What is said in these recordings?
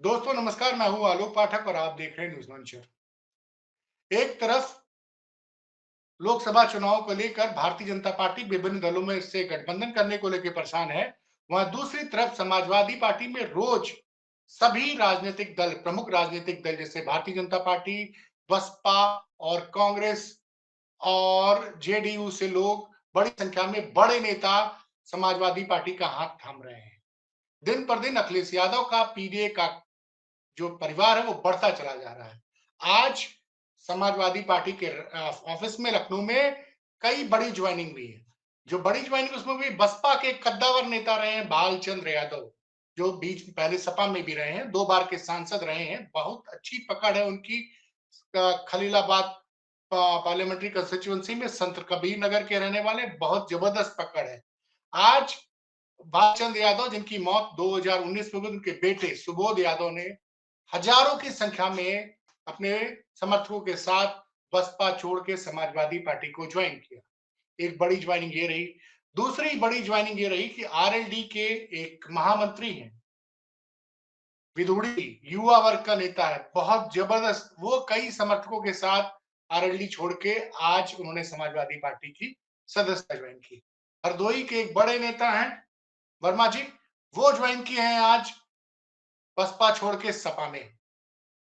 दोस्तों नमस्कार, मैं हूं आलोक पाठक और आप देख रहे हैं न्यूज लॉन्चर। एक तरफ लोकसभा चुनाव को लेकर भारतीय जनता पार्टी विभिन्न दलों में से गठबंधन करने को लेकर परेशान है। वहीं दूसरी तरफ समाजवादी पार्टी में रोज सभी राजनीतिक दल, प्रमुख राजनीतिक दल जैसे भारतीय जनता पार्टी, बसपा और कांग्रेस और जेडीयू से लोग बड़ी संख्या में बड़े नेता समाजवादी पार्टी का हाथ थाम रहे हैं। दिन पर दिन अखिलेश यादव का पीडीए का जो परिवार है वो बढ़ता चला जा रहा है। आज समाजवादी पार्टी के ऑफिस में लखनऊ में कई बड़ी ज्वाइनिंग हुई है। जो बड़ी ज्वाइनिंग उसमें भी बसपा के कद्दावर नेता रहे हैं बालचंद्र यादव, जो बीच में पहले सपा में भी रहे हैं, 2 बार के सांसद रहे हैं। बहुत अच्छी पकड़ है उनकी खलीलाबाद पार्लियामेंट्री कंस्टिट्यूएंसी में, संत कबीर नगर के रहने वाले, बहुत जबरदस्त पकड़ है। आज बालचंद्र यादव जिनकी मौत 2019 में हुई, उनके बेटे सुबोध यादव ने हजारों की संख्या में अपने समर्थकों के साथ बसपा छोड़ के समाजवादी पार्टी को ज्वाइन किया। एक बड़ी ज्वाइनिंग ये रही। दूसरी बड़ी ज्वाइनिंग ये रही कि आरएलडी के एक महामंत्री हैं, विधुड़ी युवा वर्ग का नेता है, बहुत जबरदस्त। वो कई समर्थकों के साथ आरएलडी छोड़ के आज उन्होंने समाजवादी पार्टी की सदस्यता ज्वाइन की। हरदोई के एक बड़े नेता हैं वर्मा जी, वो ज्वाइन किए हैं आज बसपा छोड़ के सपा में।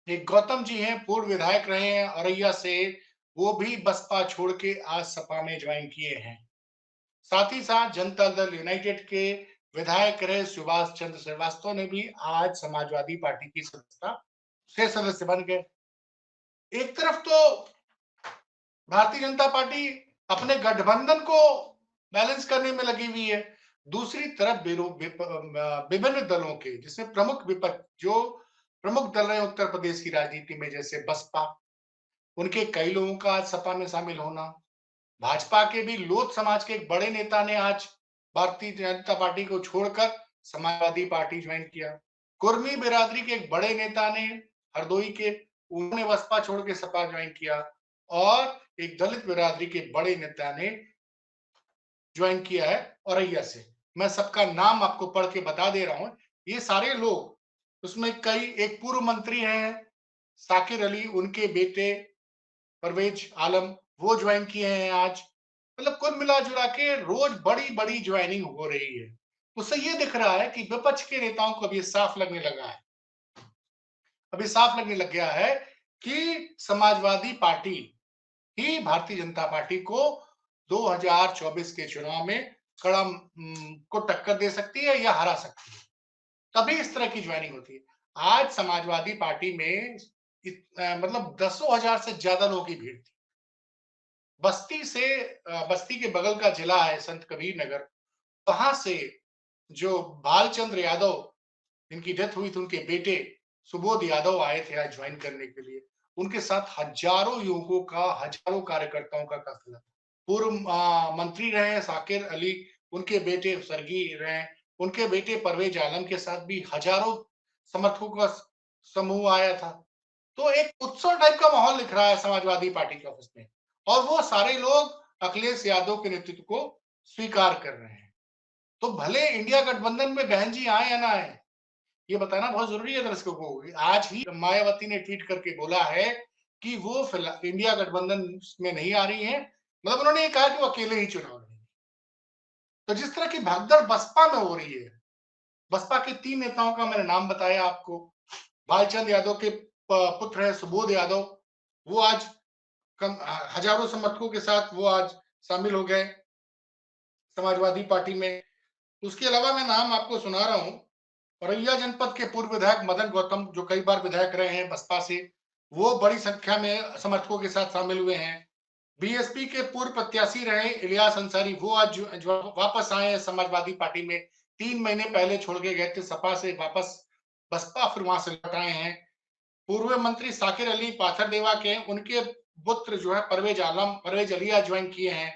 एक गौतम जी हैं, पूर्व विधायक रहे हैं औरैया से, वो भी बसपा छोड़ के आज सपा में ज्वाइन किए हैं। साथ ही साथ जनता दल यूनाइटेड के विधायक रहे सुभाष चंद्र श्रीवास्तव ने भी आज समाजवादी पार्टी की सदस्यता से सदस्य बन गए। एक तरफ तो भारतीय जनता पार्टी अपने गठबंधन को बैलेंस करने में लगी हुई है। दूसरी तरफ विभिन्न दलों के जिसमें प्रमुख विपक्ष जो प्रमुख दल रहे उत्तर प्रदेश की राजनीति में, जैसे बसपा, उनके कई लोगों का आज सपा में शामिल होना। भाजपा के भी लोध समाज के एक बड़े नेता ने आज भारतीय जनता पार्टी को छोड़कर समाजवादी पार्टी ज्वाइन किया। कुर्मी बिरादरी के एक बड़े नेता ने हरदोई के, उन्होंने बसपा छोड़ के सपा ज्वाइन किया। और एक दलित बिरादरी के बड़े नेता ने ज्वाइन किया है औरैया से। मैं सबका नाम आपको पढ़ के बता दे रहा हूं। ये सारे लोग, उसमें कई, एक पूर्व मंत्री हैं साकिर अली, उनके बेटे परवेज आलम, वो ज्वाइन किए हैं आज। मतलब कुल मिला जुला के रोज बड़ी बड़ी ज्वाइनिंग हो रही है। उससे ये दिख रहा है कि विपक्ष के नेताओं को अभी साफ लगने लगा है, अभी साफ लगने लग गया है कि समाजवादी पार्टी ही भारतीय जनता पार्टी को 2024 के चुनाव में कड़ा को टक्कर दे सकती है या हरा सकती है। तभी इस तरह की ज्वाइनिंग होती है। आज समाजवादी पार्टी में मतलब दसों हजार से ज्यादा लोगों की भीड़ थी। बस्ती से बस्ती के बगल का जिला है संत कबीर नगर, वहां से जो बालचंद्र यादव जिनकी डेथ हुई थी, उनके बेटे सुबोध यादव आए थे आज ज्वाइन करने के लिए। उनके साथ हजारों युवकों का, हजारों कार्यकर्ताओं का काफिला। पूर्व मंत्री रहे हैं साकिर अली, उनके बेटे स्वर्गीय रहे, उनके बेटे परवेज आलम के साथ भी हजारों समर्थकों का समूह आया था। तो एक उत्सव टाइप का माहौल दिख रहा है समाजवादी पार्टी के ऑफिस में, और वो सारे लोग अखिलेश यादव के नेतृत्व को स्वीकार कर रहे हैं। तो भले इंडिया गठबंधन में बहन जी आए या ना आए, ये बताना बहुत जरूरी है दर्शकों को। आज ही मायावती ने ट्वीट करके बोला है कि वो फिलहाल इंडिया गठबंधन में नहीं आ रही है। मतलब उन्होंने ये कहा कि वो अकेले ही चुनाव लड़ेंगे। तो जिस तरह की भगदड़ बसपा में हो रही है, बसपा के 3 नेताओं का मैंने नाम बताया आपको। भालचंद्र यादव के पुत्र है सुबोध यादव, वो आज हजारों समर्थकों के साथ वो आज शामिल हो गए समाजवादी पार्टी में। उसके अलावा मैं नाम आपको सुना रहा हूँ, औरैया जनपद के पूर्व विधायक मदन गौतम, जो कई बार विधायक रहे हैं बसपा से, वो बड़ी संख्या में समर्थकों के साथ शामिल हुए हैं। बीएसपी के पूर्व प्रत्याशी रहे इलियास अंसारी, वो आज जो वापस आए हैं समाजवादी पार्टी में। 3 महीने पहले छोड़ के गए थे सपा से वापस बसपा, फिर वहां से लौट आए हैं। पूर्व मंत्री साकिर अली पाथरदेवा के, उनके पुत्र जो है परवेज आलम, परवेज अलिया ज्वाइन किए हैं।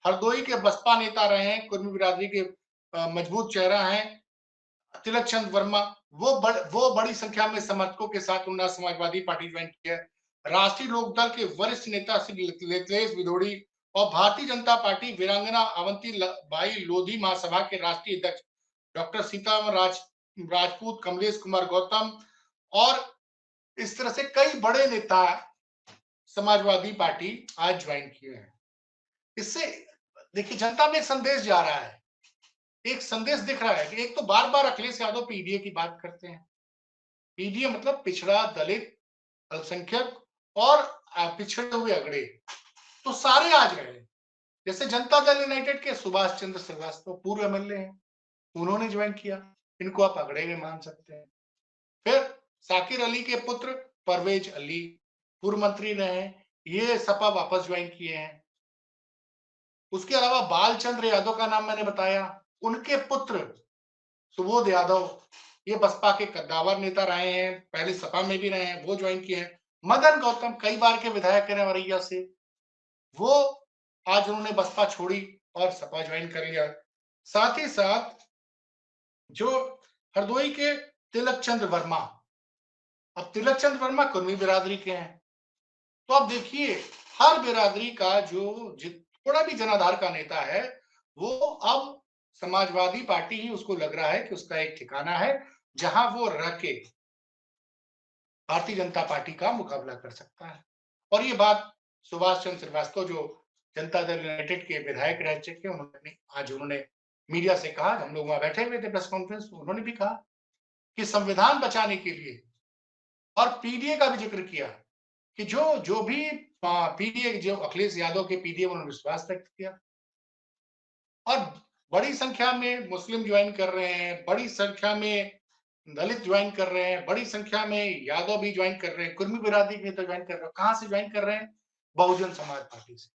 हरदोई के बसपा नेता रहे हैं, कुर्मी बिरादरी के मजबूत चेहरा हैं तिलक चंद वर्मा, वो बड़ी संख्या में समर्थकों के साथ उन्होंने समाजवादी पार्टी ज्वाइन की है। राष्ट्रीय लोकदल के वरिष्ठ नेता श्री लेतलेश विधोड़ी और भारतीय जनता पार्टी वीरांगना अवंती बाई लोधी महासभा के राष्ट्रीय अध्यक्ष डॉक्टर सीताराम राजपूत, कमलेश कुमार गौतम और इस तरह से कई बड़े नेता समाजवादी पार्टी आज ज्वाइन किए हैं। इससे देखिए जनता में एक संदेश जा रहा है, एक संदेश दिख रहा है कि एक तो बार-बार अखिलेश यादव पीडीए की बात करते हैं। पीडीए मतलब पिछड़ा, दलित, अल्पसंख्यक और पिछड़े हुए अगड़े, तो सारे आज रहे हैं। जैसे जनता दल यूनाइटेड के सुभाष चंद्र श्रीवास्तव पूर्व एमएलए हैं, उन्होंने ज्वाइन किया, इनको आप अगड़े में मान सकते हैं। फिर साकिर अली के पुत्र परवेज अली पूर्व मंत्री रहे हैं, ये सपा वापस ज्वाइन किए हैं। उसके अलावा बालचंद्र यादव का नाम मैंने बताया, उनके पुत्र सुबोध यादव, ये बसपा के कद्दावर नेता रहे हैं, पहले सपा में भी रहे हैं, वो ज्वाइन किए हैं। मदन गौतम कई बार के विधायक रहे औरैया से, वो आज उन्होंने बसपा छोड़ी और सपा ज्वाइन कर लिया। साथ ही साथ जो हरदोई के तिलक चंद वर्मा, अब तिलक चंद वर्मा कुर्मी बिरादरी के हैं, तो अब देखिए हर बिरादरी का जो थोड़ा भी जनाधार का नेता है, वो अब समाजवादी पार्टी ही उसको लग रहा है कि उसका एक ठिकाना है, जहां वो रह के भारतीय जनता पार्टी का मुकाबला कर सकता है। और ये बात सुभाष चंद्र श्रीवास्तव जो जनता दल यूनाइटेड के विधायक रह चुके हैं, उन्होंने मीडिया से कहा, हम लोग वहां बैठे हुए थे प्रेस कॉन्फ्रेंस, उन्होंने भी कहा कि संविधान बचाने के लिए, और पीडीए का भी जिक्र किया कि जो जो भी पीडीए, जो अखिलेश यादव के पीडीए, उन्होंने विश्वास व्यक्त किया और बड़ी संख्या में मुस्लिम ज्वाइन कर रहे हैं, बड़ी संख्या में दलित ज्वाइन कर रहे हैं, बड़ी संख्या में यादव भी ज्वाइन कर रहे हैं, कुर्मी बिरादरी भी तो ज्वाइन कर रहे हैं। कहां से ज्वाइन कर रहे हैं? बहुजन समाज पार्टी से।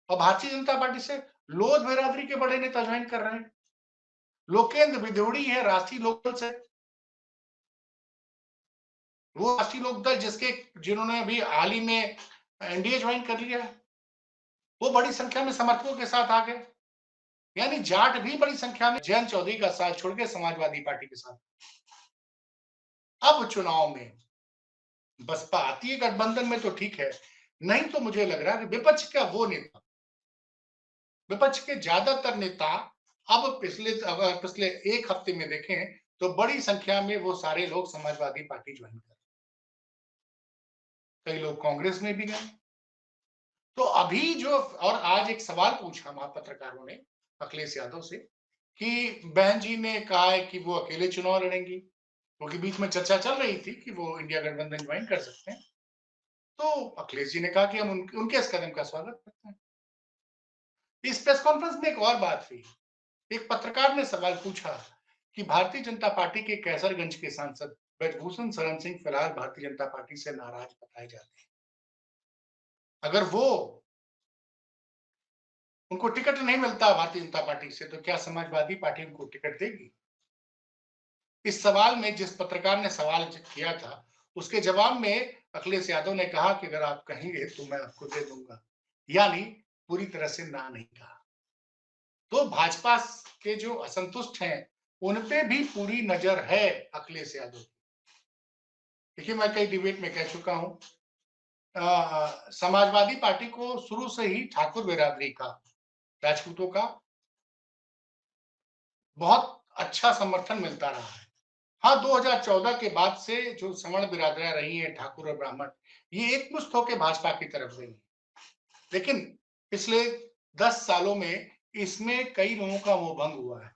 और भारतीय जनता पार्टी से लोध बिरादरी के बड़े नेता ज्वाइन कर रहे हैं। लोकेंद्र विधोड़ी है राष्ट्रीय लोकदल से, वो राष्ट्रीय लोकदल जिन्होंने अभी हाल ही में एनडीए ज्वाइन कर लिया है, वो बड़ी संख्या में समर्थकों के साथ आ गए। यानी जाट भी बड़ी संख्या में जयंत चौधरी का साथ छोड़ के समाजवादी पार्टी के साथ। अब चुनाव में बसपा आती है गठबंधन में तो ठीक है, नहीं तो मुझे लग रहा है कि विपक्ष के ज्यादातर नेता अब पिछले एक हफ्ते में देखें तो बड़ी संख्या में वो सारे लोग समाजवादी पार्टी ज्वाइन कर, कई लोग कांग्रेस में भी गए। तो अभी जो, और आज एक सवाल पूछा वहां पत्रकारों ने अखिलेश यादव से कि बहन जी ने कहा है कि वो अकेले चुनाव लड़ेंगी, क्योंकि बीच में चर्चा चल रही थी कि वो इंडिया गठबंधन ज्वाइन कर सकते हैं। तो अखिलेश जी ने कहा कि हम उनके इस कदम का स्वागत करते हैं। इस प्रेस कॉन्फ्रेंस में एक और बात हुई, एक पत्रकार ने सवाल पूछा कि भारतीय जनता पार्टी के कैसरगंज के सांसद ब्रजभूषण शरण सिंह फिलहाल भारतीय जनता पार्टी से नाराज बताए जाते हैं, अगर वो उनको टिकट नहीं मिलता भारतीय जनता पार्टी से तो क्या समाजवादी पार्टी उनको टिकट देगी? इस सवाल में जिस पत्रकार ने सवाल किया था, उसके जवाब में अखिलेश यादव ने कहा कि अगर आप कहेंगे तो मैं आपको दे दूंगा, यानी पूरी तरह से ना नहीं कहा। तो भाजपा के जो असंतुष्ट हैं, उन पे भी पूरी नजर है अखिलेश यादव की। देखिए मैं कई डिबेट में कह चुका हूं, समाजवादी पार्टी को शुरू से ही ठाकुर बिरादरी का, राजपूतों का बहुत अच्छा समर्थन मिलता रहा है। हाँ, 2014 के बाद से जो सवर्ण बिरादरियां रही हैं, ठाकुर और ब्राह्मण, ये एकमुश्त होकर भाजपा की तरफ गई। लेकिन पिछले 10 सालों में इसमें कई लोगों का मोह भंग हुआ है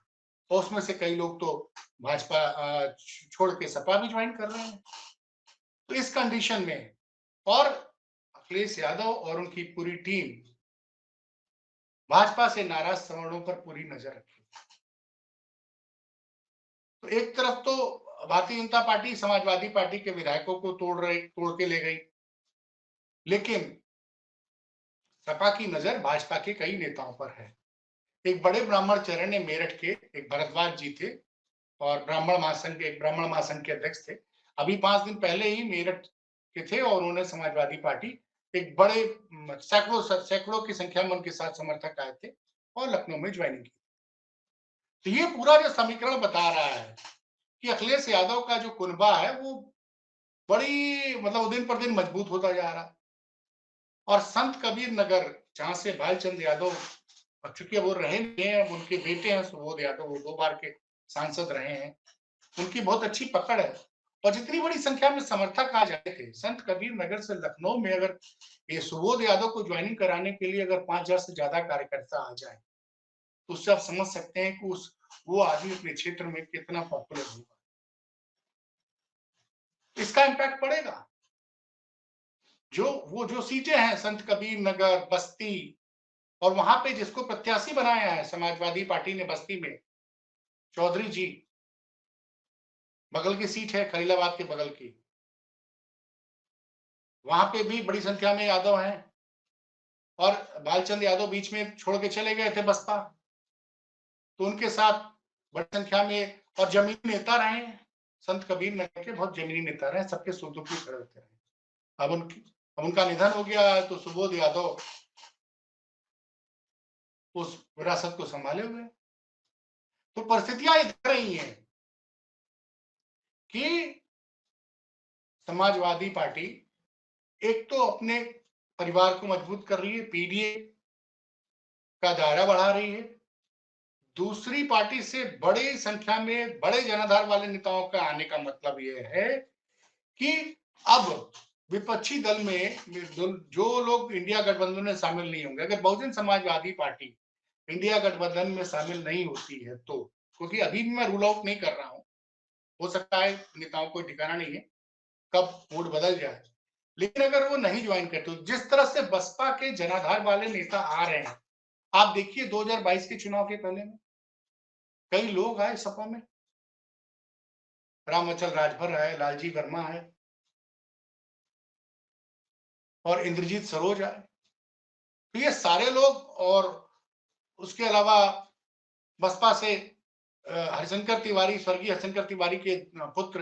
और उसमें से कई लोग तो भाजपा छोड़ के सपा भी ज्वाइन कर रहे हैं। तो इस कंडीशन में, और अखिलेश यादव और उनकी पूरी टीम भाजपा से नाराज सवर्णों पर पूरी नजर रखी। तो एक तरफ तो भारतीय जनता पार्टी समाजवादी पार्टी के विधायकों को तोड़ के ले गई, लेकिन सपा की नजर भाजपा के कई नेताओं पर है। एक बड़े ब्राह्मण चरण ने मेरठ के एक भरद्वाज जी थे और ब्राह्मण महासंघ के अध्यक्ष थे। अभी 5 दिन पहले ही मेरठ के थे और उन्होंने समाजवादी पार्टी, एक बड़े सैकड़ों की संख्या में उनके साथ समर्थक आए थे और लखनऊ में ज्वाइनिंग की। तो ये पूरा जो समीकरण बता रहा है कि अखिलेश यादव का जो कुनबा है वो बड़ी, मतलब दिन पर दिन मजबूत होता जा रहा है। और संत कबीर नगर, जहां से भाईचंद यादव, चूंकि वो रहे नहीं हैं, अब उनके बेटे हैं सुबोध यादव, वो 2 बार के सांसद रहे हैं, उनकी बहुत अच्छी पकड़ है। और जितनी बड़ी संख्या में समर्थक आज आए थे, संत कबीर नगर से लखनऊ में अगर ये सुबोध यादव को ज्वाइनिंग कराने के लिए अगर 5,000 से ज्यादा कार्यकर्ता आ जाए, तो उससे आप समझ सकते हैं कि उस वो आदमी अपने क्षेत्र में कितना पॉपुलर होगा। इसका इम्पैक्ट पड़ेगा। जो सीटें हैं संत कबीर नगर, बस्ती और वहां पे जिसको प्रत्याशी बनाया है समाजवादी पार्टी ने बस्ती में, चौधरी जी, बगल की सीट है खलीलाबाद के बगल की, वहां पे भी बड़ी संख्या में यादव हैं और बालचंद यादव बीच में छोड़ के चले गए थे बसपा, तो उनके साथ बड़ी संख्या में और जमीनी नेता रहे हैं। संत कबीर नगर के बहुत जमीनी नेता रहे, सबके सुख दुख में खड़े होते रहे। अब उनका निधन हो गया है, तो सुबोध यादव उस विरासत को संभाले हुए। तो परिस्थितियां ये दिख रही हैं कि समाजवादी पार्टी एक तो अपने परिवार को मजबूत कर रही है, पीडीए का दायरा बढ़ा रही है, दूसरी पार्टी से बड़ी संख्या में बड़े जनाधार वाले नेताओं का आने का मतलब ये है कि अब विपक्षी दल में जो लोग इंडिया गठबंधन में शामिल नहीं होंगे, अगर बहुजन समाजवादी पार्टी इंडिया गठबंधन में शामिल नहीं होती है तो, क्योंकि अभी भी मैं रूल आउट नहीं कर रहा हूं, हो सकता है नेताओं को ठिकाना नहीं है कब मूड बदल जाए, लेकिन अगर वो नहीं ज्वाइन करते, जिस तरह से बसपा के जनाधार वाले नेता आ रहे हैं, आप देखिए 2022 के चुनाव के पहले में कई लोग आए सपा में, रामअचल राजभर है, लालजी वर्मा है और इंद्रजीत सरोज आए, तो ये सारे लोग और उसके अलावा बसपा से हरिशंकर तिवारी, स्वर्गीय हरिशंकर तिवारी के पुत्र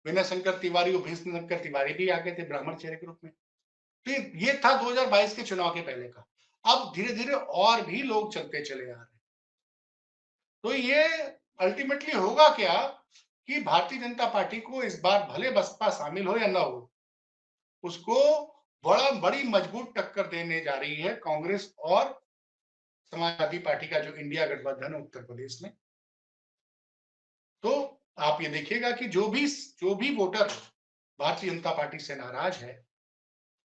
विनय शंकर तिवारी और भीष्म शंकर तिवारी भी आगे थे ब्राह्मण चेहरे के रूप में। तो ये था 2022 के चुनाव के पहले का। अब धीरे धीरे और भी लोग चलते चले आ रहे हैं, तो ये अल्टीमेटली होगा क्या कि भारतीय जनता पार्टी को इस बार भले बसपा शामिल हो या ना हो, उसको बड़ी मजबूत टक्कर देने जा रही है कांग्रेस और समाजवादी पार्टी का जो इंडिया गठबंधन है उत्तर प्रदेश में। तो आप ये देखिएगा कि जो भी वोटर भारतीय जनता पार्टी से नाराज है,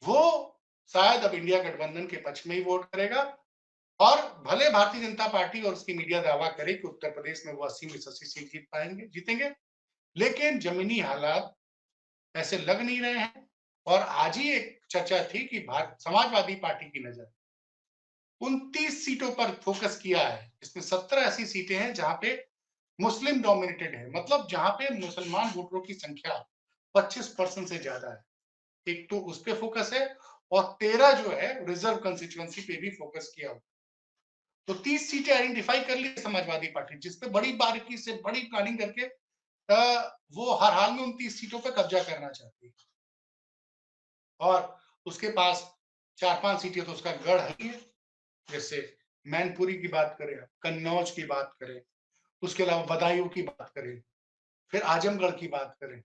वो शायद अब इंडिया गठबंधन के पक्ष में ही वोट करेगा और भले भारतीय जनता पार्टी और उसकी मीडिया दावा करे कि उत्तर प्रदेश में वो 80 में 80 सीट जीतेंगे, लेकिन जमीनी हालात ऐसे लग नहीं रहे हैं। और आज ही एक चर्चा थी कि समाजवादी पार्टी की नजर 29 सीटों पर फोकस किया है, इसमें 17 ऐसी सीटें हैं जहां पे मुस्लिम डोमिनेटेड है, मतलब जहां पे मुसलमान वोटरों की संख्या 25% से ज्यादा है, एक तो उस पे फोकस है और 13 जो है रिजर्व कंस्टिट्यूएंसी पे भी फोकस किया हुआ। तो 30 सीटें आइडेंटिफाई कर ली समाजवादी पार्टी, जिसपे बड़ी बारीकी से बड़ी प्लानिंग करके वो हर हाल में उन 30 सीटों पर कब्जा करना चाहती है और उसके पास 4-5 सीटें तो उसका गढ़ ही है, जैसे मैनपुरी की बात करें, कन्नौज की बात करें, उसके अलावा बदायूं की बात करें, फिर आजमगढ़ की बात करें,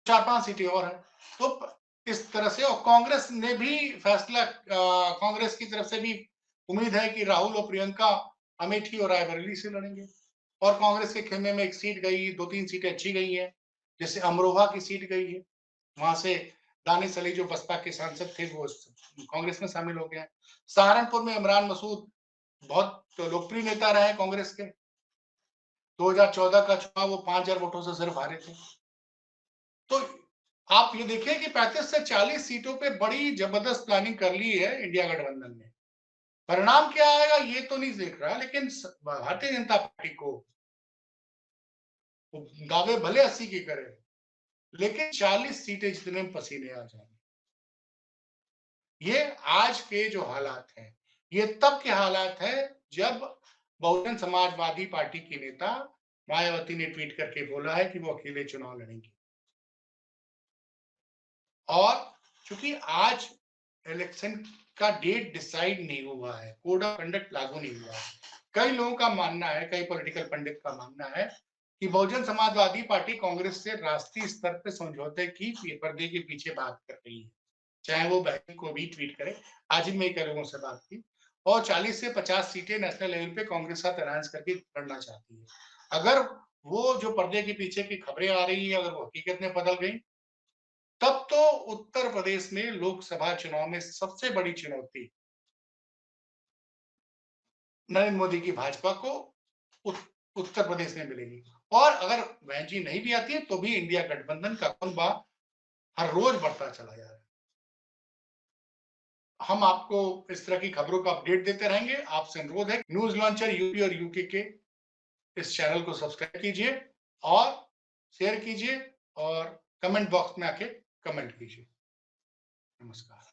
4-5 सीटें और हैं। तो इस तरह से और कांग्रेस ने भी फैसला कांग्रेस की तरफ से भी उम्मीद है कि राहुल और प्रियंका अमेठी और रायबरेली से लड़ेंगे और कांग्रेस के खेमे में एक सीट गई, 2-3 सीटें अच्छी गई हैं, जैसे अमरोहा की सीट गई है, वहां से दानिश अली जो बसपा के सांसद थे वो कांग्रेस में शामिल हो गए हैं। सहारनपुर में इमरान मसूद बहुत लोकप्रिय नेता रहे कांग्रेस के, 2014 का चुनाव वो 5,000 वोटों से सिर्फ हारे थे। तो आप ये देखिए कि 35 से 40 सीटों पे बड़ी जबरदस्त प्लानिंग कर ली है इंडिया गठबंधन ने। परिणाम क्या आएगा ये तो नहीं देख रहा, लेकिन भारतीय जनता पार्टी को दावे भले 80 की करे, लेकिन 40 सीटें जितने में पसीने आ जाएंगे। ये आज के जो हालात हैं, ये तब के हालात है जब बहुजन समाजवादी पार्टी की नेता मायावती ने ट्वीट करके बोला है कि वो अकेले चुनाव लड़ेंगी। और चूंकि आज इलेक्शन का डेट डिसाइड नहीं हुआ है, कोड ऑफ कंडक्ट लागू नहीं हुआ है, कई लोगों का मानना है, कई पॉलिटिकल पंडित का मानना है कि बहुजन समाजवादी पार्टी कांग्रेस से राष्ट्रीय स्तर पर समझौते की पर्दे के पीछे बात कर रही है, चाहे वो बहन को भी ट्वीट करे। आज ही मैं कई लोगों से बात की और 40 से 50 सीटें नेशनल लेवल पे कांग्रेस साथ अलायंस करके लड़ना चाहती है। अगर वो जो पर्दे के पीछे की खबरें आ रही हैं, अगर वो हकीकत में बदल गई, तब तो उत्तर प्रदेश में लोकसभा चुनाव में सबसे बड़ी चुनौती नरेंद्र मोदी की भाजपा को उत्तर प्रदेश में मिलेगी। और अगर बहन जी नहीं भी आती है तो भी इंडिया गठबंधन का कुनबा हर रोज बढ़ता चला जा रहा है। हम आपको इस तरह की खबरों का अपडेट देते रहेंगे। आपसे अनुरोध है, न्यूज लॉन्चर यूपी और यूके के इस चैनल को सब्सक्राइब कीजिए और शेयर कीजिए और कमेंट बॉक्स में आके कमेंट कीजिए। नमस्कार।